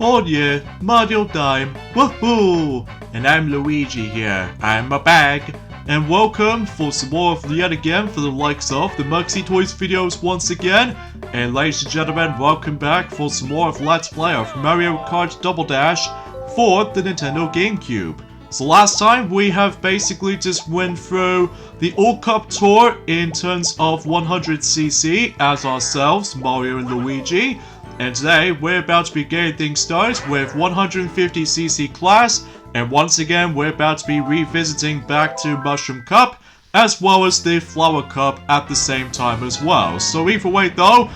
Oh yeah, Mario time, woohoo! And I'm Luigi here, I'm a bag. And welcome for some more of yet again for the likes of the Muxy Toys videos once again. And ladies and gentlemen, welcome back for some more of Let's Play of Mario Kart Double Dash for the Nintendo GameCube. So last time we have basically just went through the All Cup Tour in terms of 100cc as ourselves, Mario and Luigi. And today we're about to be getting things started with 150cc class, and once again we're about to be revisiting back to Mushroom Cup as well as the Flower Cup at the same time as well. So either way though,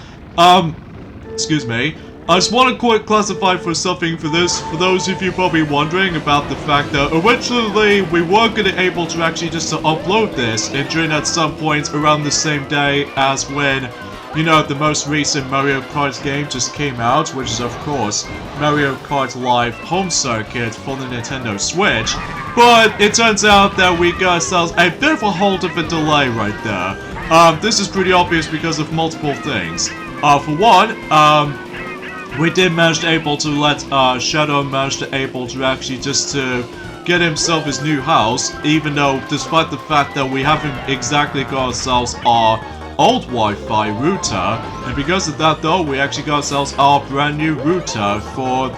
excuse me, I just want to quick classify for something for this, for those of you probably wondering about the fact that originally we were going to able to actually just to upload this and during at some point around the same day as when, you know, the most recent Mario Kart game just came out, which is of course Mario Kart Live Home Circuit for the Nintendo Switch. But it turns out that we got ourselves a bit of a hold of a delay right there. This is pretty obvious because of multiple things. For one, we did manage to able to let Shadow manage to able to actually just to get himself his new house, even though despite the fact that we haven't exactly got ourselves our old Wi-Fi router, and because of that though we actually got ourselves our brand new router for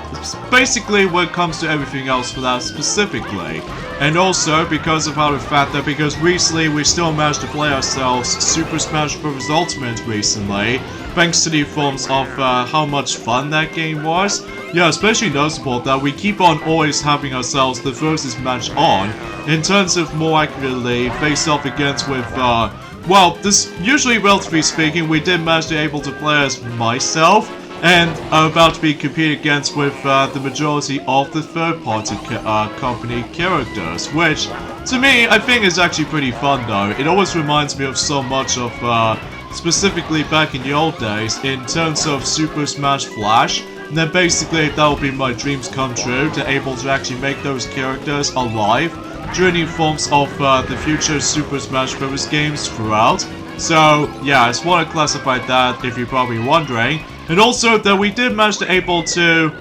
basically when it comes to everything else for that specifically. And also because of how the fact that because recently we still managed to play ourselves Super Smash Bros. Ultimate recently, thanks to the forms of how much fun that game was. Yeah, especially noticeable that we keep on always having ourselves the versus match on, in terms of more accurately face off against with well, this usually, relatively speaking, we did manage to able to play as myself, and I'm about to be competing against with the majority of the third-party company characters, which, to me, I think is actually pretty fun though. It always reminds me of so much of, specifically back in the old days, in terms of Super Smash Flash, and then basically that will be my dreams come true, to able to actually make those characters alive during the forms of the future Super Smash Bros. Games throughout. So yeah, I just want to classify that if you're probably wondering. And also that we did manage to able to,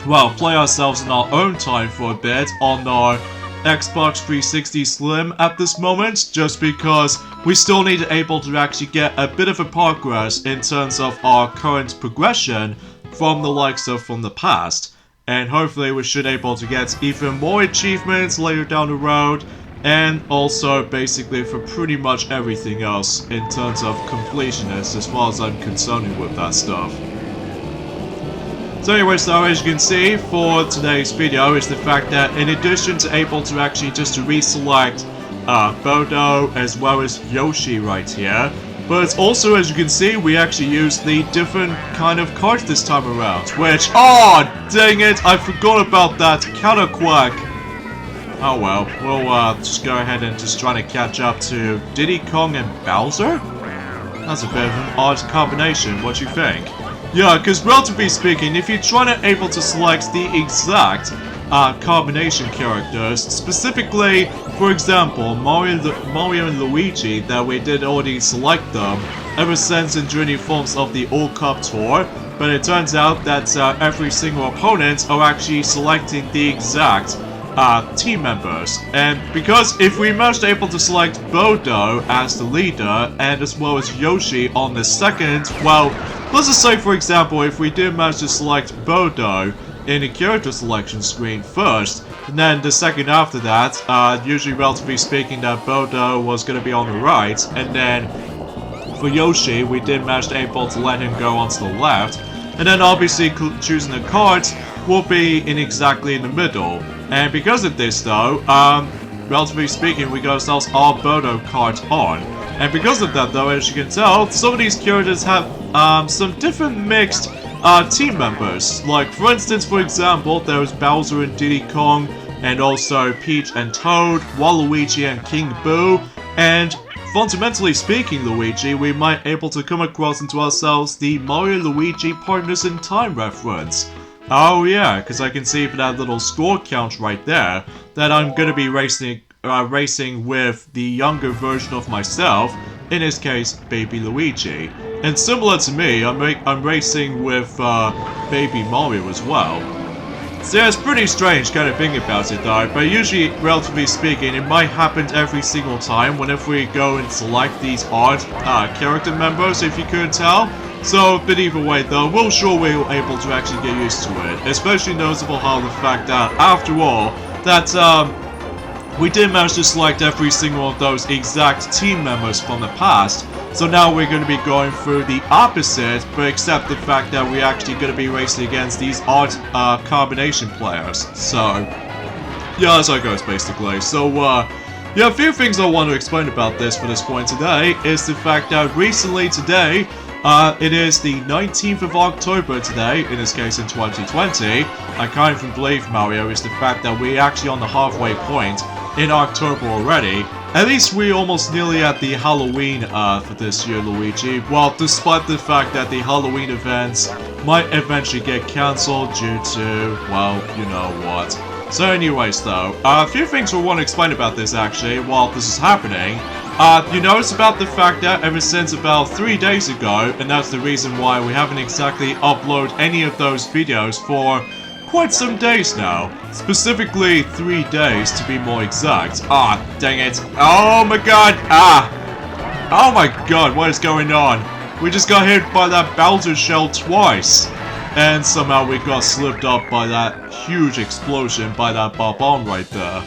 well, play ourselves in our own time for a bit on our Xbox 360 Slim at this moment, just because we still need to able to actually get a bit of a progress in terms of our current progression from the likes of from the past. And hopefully we should able to get even more achievements later down the road, and also basically for pretty much everything else in terms of completionist as far as I'm concerned with that stuff. So anyways though, as you can see for today's video is the fact that in addition to able to actually just to reselect Bodo as well as Yoshi right here, but also, as you can see, we actually used the different kind of card this time around, which, oh, dang it, I forgot about that counterquack. Oh well, we'll just go ahead and just try to catch up to Diddy Kong and Bowser? That's a bit of an odd combination, what do you think? Yeah, because relatively speaking, if you're trying to able to select the exact combination characters, specifically, for example, Mario and Luigi, that we did already select them ever since in during the forms of the All Cup Tour, but it turns out that every single opponent are actually selecting the exact team members. And because if we managed to able to select Bodo as the leader and as well as Yoshi on the second, well, let's just say for example if we did manage to select Bodo in the character selection screen first, and then the second after that, usually relatively speaking that Bodo was going to be on the right, and then for Yoshi we did manage to able to let him go onto the left, and then obviously choosing the cards will be exactly in the middle. And because of this though, relatively speaking we got ourselves our Bodo card on. And because of that though, as you can tell, some of these characters have some different mixed team members. Like for instance, for example, there was Bowser and Diddy Kong, and also Peach and Toad, Waluigi and King Boo, and fundamentally speaking, Luigi, we might able to come across into ourselves the Mario Luigi Partners in Time reference. Oh yeah, because I can see for that little score count right there that I'm gonna be racing with the younger version of myself, in this case, Baby Luigi. And similar to me, I'm racing with Baby Mario as well. So yeah, it's pretty strange kind of thinking about it though, but usually, relatively speaking, it might happen every single time whenever we go and select these odd character members, if you couldn't tell. So, but either way though, we're sure we're able to actually get used to it. Especially noticeable how the fact that, after all, that we did manage to select every single of those exact team members from the past. So now we're going to be going through the opposite, but except the fact that we're actually going to be racing against these odd combination players. So, yeah, that's how it goes basically. So, yeah, a few things I want to explain about this for this point today is the fact that recently today, it is the 19th of October today, in this case in 2020. I can't even believe, Mario, is the fact that we're actually on the halfway point in October already. At least we're almost nearly at the Halloween for this year, Luigi. Well, despite the fact that the Halloween events might eventually get cancelled due to, well, you know what. So anyways though, a few things we want to explain about this actually while this is happening. You notice about the fact that ever since about 3 days ago, and that's the reason why we haven't exactly uploaded any of those videos for quite some days now. Specifically 3 days to be more exact. Ah, dang it. Oh my god. Oh my god, what is going on? We just got hit by that Bowser shell twice. And somehow we got slipped up by that huge explosion by that bomb right there.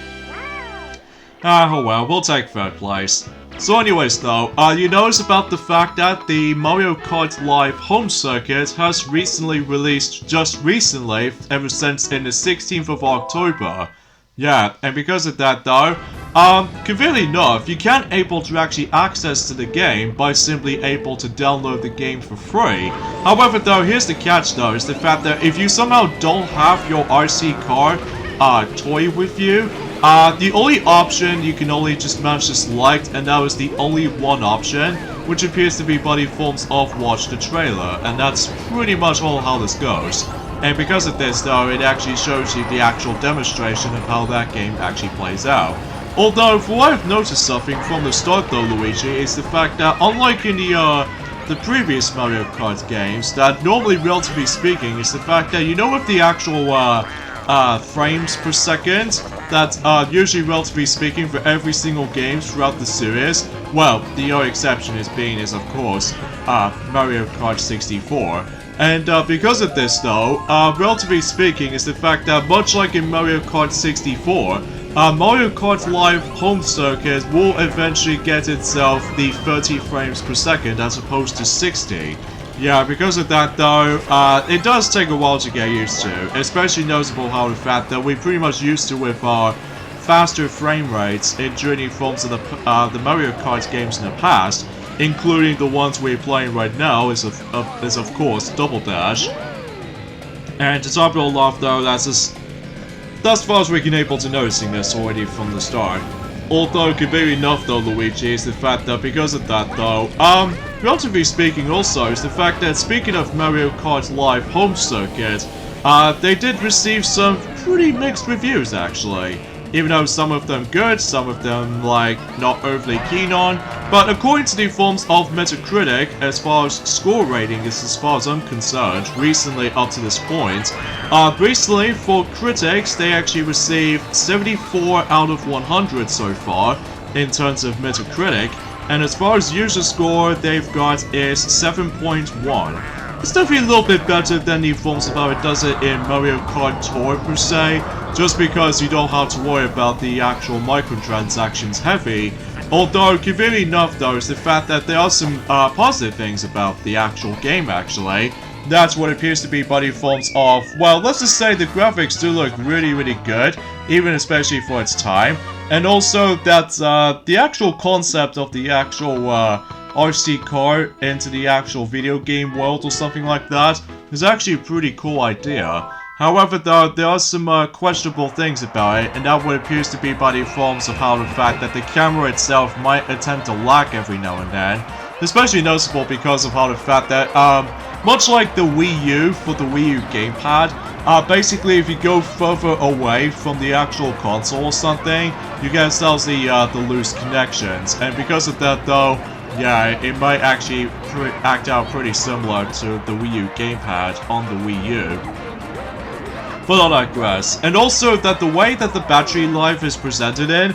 Oh well, we'll take third place. So anyways though, you notice about the fact that the Mario Kart Live home circuit has recently released, just recently, ever since in the 16th of October. Yeah, and because of that though, conveniently enough, you can't able to actually access to the game by simply able to download the game for free. However though, here's the catch though, is the fact that if you somehow don't have your RC car toy with you, the only option you can only just manage to select, and that was the only one option, which appears to be by the forms of watch the trailer, and that's pretty much all how this goes. And because of this though, it actually shows you the actual demonstration of how that game actually plays out. Although, for what I've noticed something from the start though, Luigi, is the fact that unlike in the previous Mario Kart games, that normally, relatively speaking, is the fact that, you know, with the actual frames per second, that usually, relatively speaking, for every single game throughout the series, well, the only exception is of course Mario Kart 64. And because of this though, relatively speaking, is the fact that much like in Mario Kart 64, Mario Kart Live home circuit will eventually get itself the 30 frames per second as opposed to 60. Yeah, because of that though, it does take a while to get used to, especially noticeable how the fact that we're pretty much used to with our faster frame rates in journey forms of the Mario Kart games in the past, including the ones we're playing right now is of course Double Dash. And to top it all off though, that's far as we can able to noticing this already from the start. Although, conveniently enough though, Luigi, is the fact that because of that though, relatively speaking also, is the fact that speaking of Mario Kart Live home circuit, they did receive some pretty mixed reviews actually. Even though some of them good, some of them like not overly keen on. But according to the forms of Metacritic, as far as score rating is as far as I'm concerned, recently up to this point, recently for critics they actually received 74 out of 100 so far in terms of Metacritic, and as far as user score they've got is 7.1. It's definitely a little bit better than the forms of how it does it in Mario Kart Tour per se, just because you don't have to worry about the actual microtransactions heavy. Although, conveniently enough though, is the fact that there are some positive things about the actual game actually. That's what appears to be by the forms of, well, let's just say the graphics do look really, really good, even especially for its time. And also that the actual concept of the actual RC car into the actual video game world or something like that is actually a pretty cool idea. However though, there are some questionable things about it, and that what appears to be by the forms of how the fact that the camera itself might attempt to lag every now and then. Especially noticeable because of how the fact that, much like the Wii U for the Wii U gamepad, basically if you go further away from the actual console or something, you get yourselves the loose connections. And because of that though, yeah, it might actually act out pretty similar to the Wii U gamepad on the Wii U. But I digress. And also that the way that the battery life is presented in,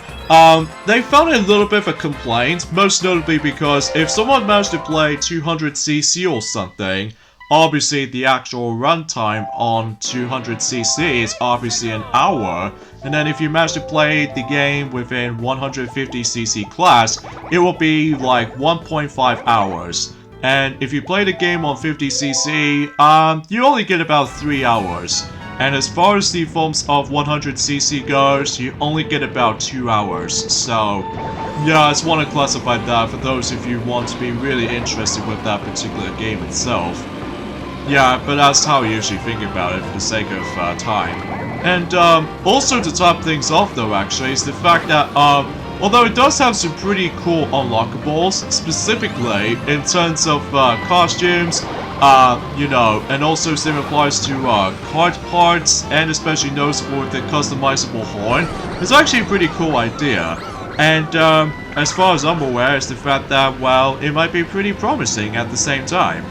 they found a little bit of a complaint, most notably because if someone managed to play 200cc or something, obviously the actual runtime on 200cc is obviously an hour, and then if you manage to play the game within 150cc class, it will be like 1.5 hours. And if you play the game on 50cc, you only get about 3 hours. And as far as the forms of 100cc goes, you only get about 2 hours. So, yeah, I just want to classify that for those of you who want to be really interested with that particular game itself. Yeah, but that's how I usually think about it for the sake of time. And also to top things off though, actually, is the fact that although it does have some pretty cool unlockables, specifically in terms of costumes, you know, and also same applies to kart parts, and especially noticeable with the customizable horn. It's actually a pretty cool idea. And as far as I'm aware, it's the fact that, well, it might be pretty promising at the same time.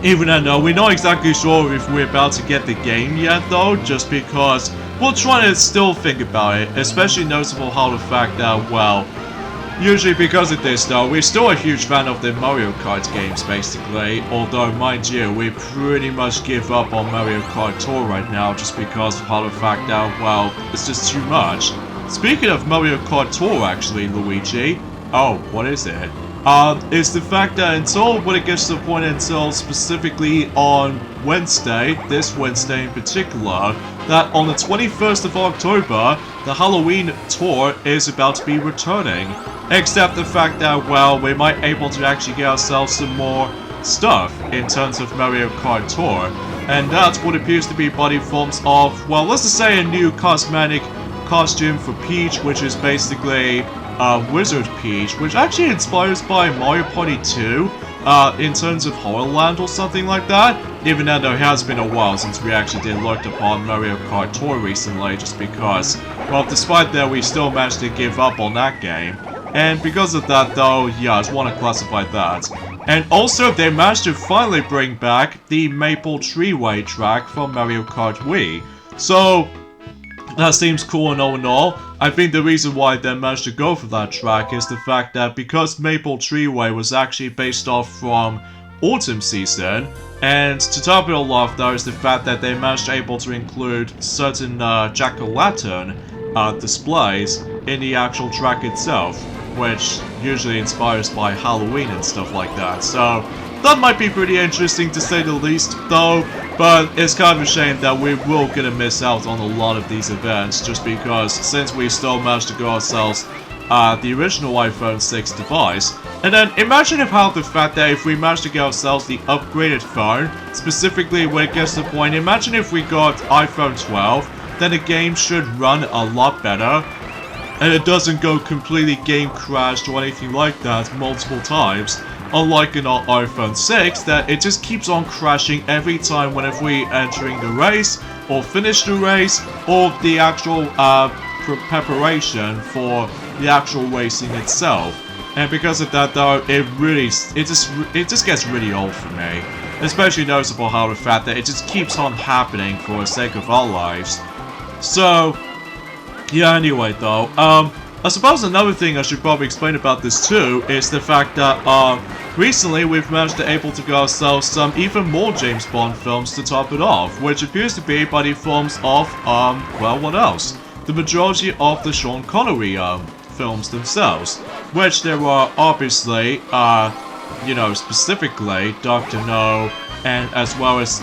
Even though we're not exactly sure if we're about to get the game yet though, just because we're trying to still think about it, especially noticeable how the fact that, well, usually because of this though, we're still a huge fan of the Mario Kart games basically, although mind you, we pretty much give up on Mario Kart Tour right now just because of how the fact that, well, it's just too much. Speaking of Mario Kart Tour actually, Luigi, oh, what is it? Is the fact that until when it gets to the point until specifically on Wednesday, this Wednesday in particular, that on the 21st of October, the Halloween tour is about to be returning. Except the fact that, well, we might able to actually get ourselves some more stuff in terms of Mario Kart Tour. And that's what appears to be body forms of, well, let's just say a new cosmetic costume for Peach, which is basically Wizard Peach, which actually inspires by Mario Party 2 in terms of Horrorland or something like that, even though it has been a while since we actually did look upon Mario Kart Tour recently, just because, well, despite that we still managed to give up on that game. And because of that though, yeah, I just want to classify that. And also they managed to finally bring back the Maple Treeway track from Mario Kart Wii. So that seems cool and all in all. I think the reason why they managed to go for that track is the fact that because Maple Treeway was actually based off from Autumn Season, and to top it all off though is the fact that they managed to able to include certain jack-o'-lantern displays in the actual track itself, which usually inspires by Halloween and stuff like that. So that might be pretty interesting to say the least though, but it's kind of a shame that we will gonna miss out on a lot of these events just because since we still managed to go ourselves the original iPhone 6 device. And then imagine how the fact that if we managed to get ourselves the upgraded phone, specifically when it gets to the point, imagine if we got iPhone 12, then the game should run a lot better. And it doesn't go completely game crashed or anything like that multiple times. Unlike in our iPhone 6, that it just keeps on crashing every time whenever we entering the race, or finish the race, or the actual preparation for the actual racing itself. And because of that though, it just gets really old for me. Especially noticeable how the fact that it just keeps on happening for the sake of our lives. So, yeah, anyway though, I suppose another thing I should probably explain about this too is the fact that recently we've managed to able to get ourselves some even more James Bond films to top it off, which appears to be by the forms of, well, what else? The majority of the Sean Connery films themselves, which there are obviously, you know, specifically Dr. No, and as well as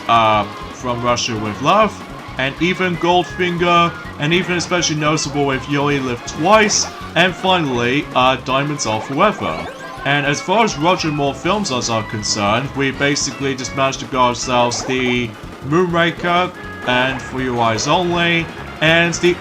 From Russia with Love, and even Goldfinger, and even especially noticeable with You Only Live Twice, and finally, Diamonds Are Forever. And as far as Roger Moore films are concerned, we basically just managed to get ourselves the Moonraker, and For Your Eyes Only, and the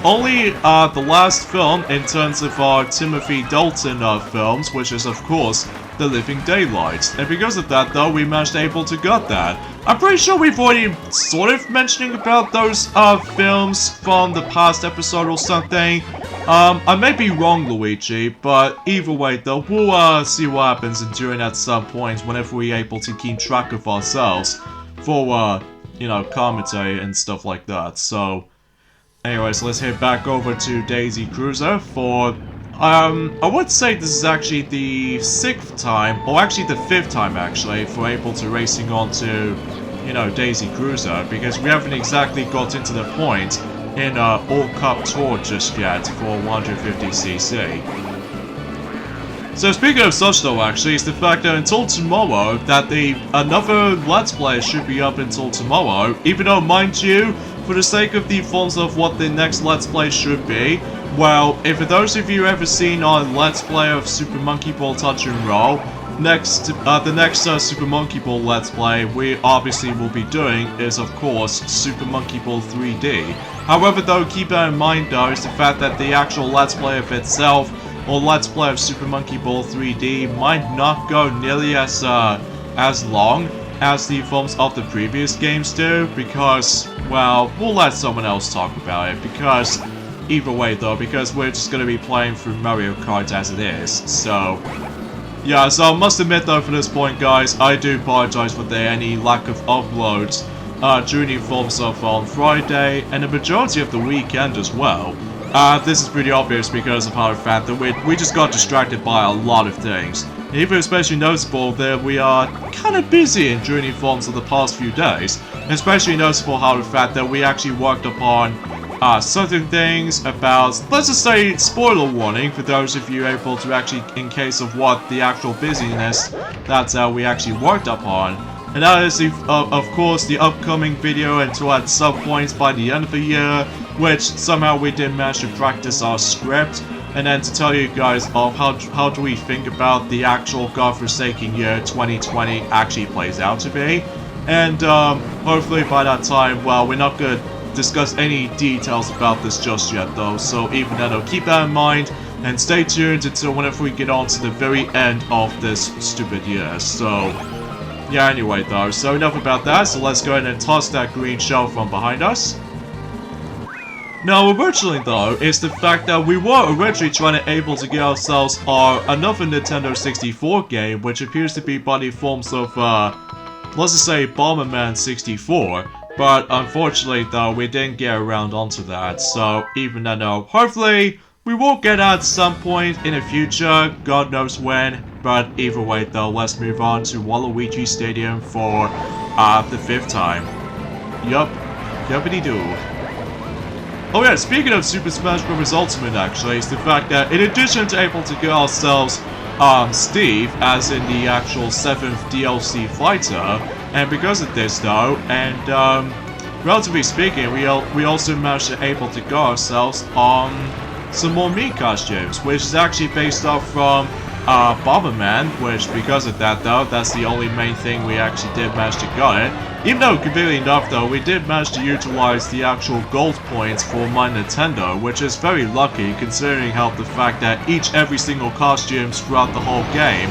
last film in terms of our Timothy Dalton films, which is of course The Living Daylights. And because of that though, we managed to able to get that. I'm pretty sure we've already sort of mentioning about those films from the past episode or something. I may be wrong, Luigi, but either way though, we'll see what happens and doing at some point whenever we're able to keep track of ourselves for, you know, commentary and stuff like that. So, anyways, let's head back over to Daisy Cruiser for, I would say this is actually the 6th time, or actually the 5th time actually, if we're able to racing on to, you know, Daisy Cruiser, because we haven't exactly got into the point in All Cup Tour just yet for 150cc. So speaking of such though actually, is the fact that until tomorrow, that another Let's Play should be up until tomorrow, even though, mind you, for the sake of the forms of what the next Let's Play should be, well, if for those of you ever seen our Let's Play of Super Monkey Ball Touch and Roll, the next Super Monkey Ball Let's Play we obviously will be doing is, of course, Super Monkey Ball 3D. However though, keep that in mind though, is the fact that the actual Let's Play of itself, or Let's Play of Super Monkey Ball 3D, might not go nearly as long as the forms of the previous games do, because, well, we'll let someone else talk about it, because either way though, because we're just going to be playing through Mario Kart as it is, so yeah, so I must admit though, for this point guys, I do apologize for any lack of uploads during the forms of on Friday, and the majority of the weekend as well. This is pretty obvious because of how the fact that we just got distracted by a lot of things. And even especially noticeable that we are kind of busy in during the forms of the past few days. Especially noticeable how the fact that we actually worked upon certain things about, let's just say, spoiler warning for those of you able to actually, in case of what the actual busyness that we actually worked upon. And that is, of course, the upcoming video until at some points by the end of the year, which somehow we did manage to practice our script, and then to tell you guys of how do we think about the actual godforsaken year 2020 actually plays out to be. And hopefully by that time, well, we're not going to discuss any details about this just yet though, so even then, I'll keep that in mind, and stay tuned until whenever we get on to the very end of this stupid year. So yeah, anyway though, so enough about that, so let's go ahead and toss that green shell from behind us. Now, originally though, is the fact that we were originally trying to able to get ourselves another Nintendo 64 game, which appears to be by the forms of, let's just say Bomberman 64, but unfortunately though, we didn't get around onto that, so even though, hopefully, we will get at some point in the future, God knows when, but either way though, let's move on to Waluigi Stadium for the 5th time. Yup, yuppity-doo. Oh yeah, speaking of Super Smash Bros. Ultimate actually, is the fact that in addition to able to get ourselves Steve, as in the actual 7th DLC fighter, and because of this though, and relatively speaking, we also managed to able to get ourselves some more Mii costumes, which is actually based off from Bomberman, which because of that though, that's the only main thing we actually did manage to get it. Even though, conveniently enough though, we did manage to utilize the actual gold points for my Nintendo, which is very lucky considering how the fact that every single costumes throughout the whole game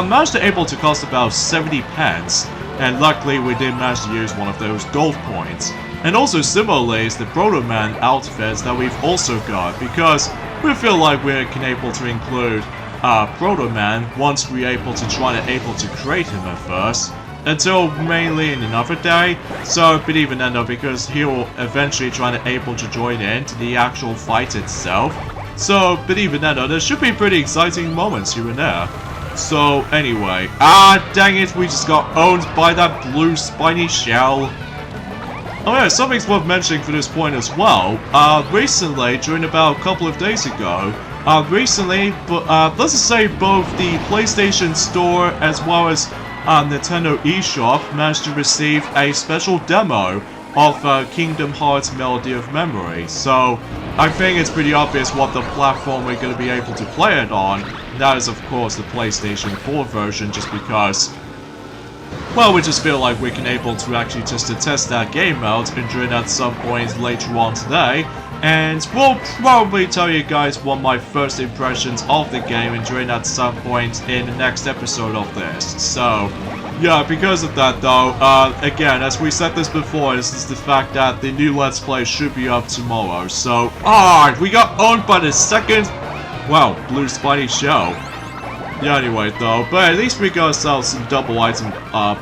managed to able to cost about 70 pence, and luckily we did manage to use one of those gold points. And also similarly is the Proto Man outfits that we've also got, because we feel like we're able to include Proto Man once we're able to create him at first, until mainly in another day. So, but even then though, because he'll eventually try to able to join in to the actual fight itself. So, but even then though, there should be pretty exciting moments here and there. So, anyway, dang it, we just got owned by that blue spiny shell. Oh yeah, something's worth mentioning for this point as well. Recently, during about a couple of days ago, let's just say both the PlayStation Store as well as Nintendo eShop managed to receive a special demo of Kingdom Hearts Melody of Memory. So, I think it's pretty obvious what the platform we're going to be able to play it on. That is, of course, the PlayStation 4 version, just because, well, we just feel like we can able to actually just to test that game out and during at some point later on today. And we'll probably tell you guys what my first impressions of the game and during at some point in the next episode of this. So, Yeah, because of that though, again, as we said this before, this is the fact that the new Let's Play should be up tomorrow, so... we got owned by the second... Wow, Blue Spidey Show. Yeah, anyway though, but at least we got ourselves some double item up.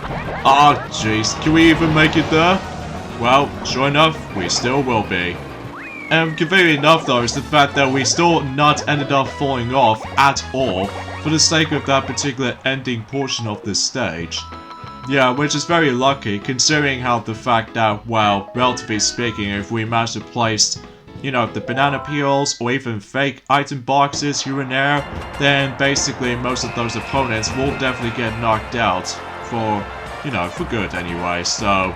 Jeez, can we even make it there? Well, sure enough, we still will be. And conveniently enough though, is the fact that we still not ended up falling off at all, for the sake of that particular ending portion of this stage. Yeah, which is very lucky, considering how the fact that, well, relatively speaking, if we manage to place, you know, the banana peels, or even fake item boxes here and there, then basically most of those opponents will definitely get knocked out for, you know, for good anyway, so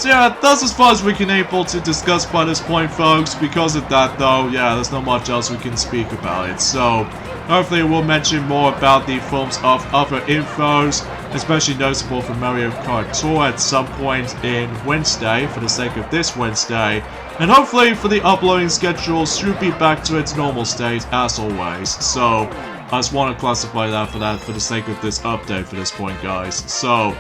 yeah, that's as far as we can able to discuss by this point, folks. Because of that, though, yeah, there's not much else we can speak about it. So, hopefully we'll mention more about the films of other infos, especially notable for Mario Kart Tour at some point in Wednesday, for the sake of this Wednesday. And hopefully for the uploading schedule should be back to its normal state, as always. So, I just want to classify that for the sake of this update for this point, guys. So,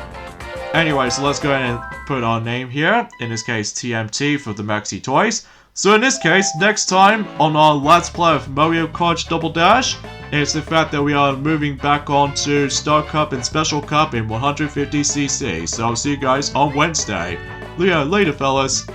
anyway, so let's go ahead and put our name here, in this case TMT for the Maxi Toys. So in this case, next time on our Let's Play of Mario Kart Double Dash, it's the fact that we are moving back on to Star Cup and Special Cup in 150cc. So I'll see you guys on Wednesday. Yeah, later fellas.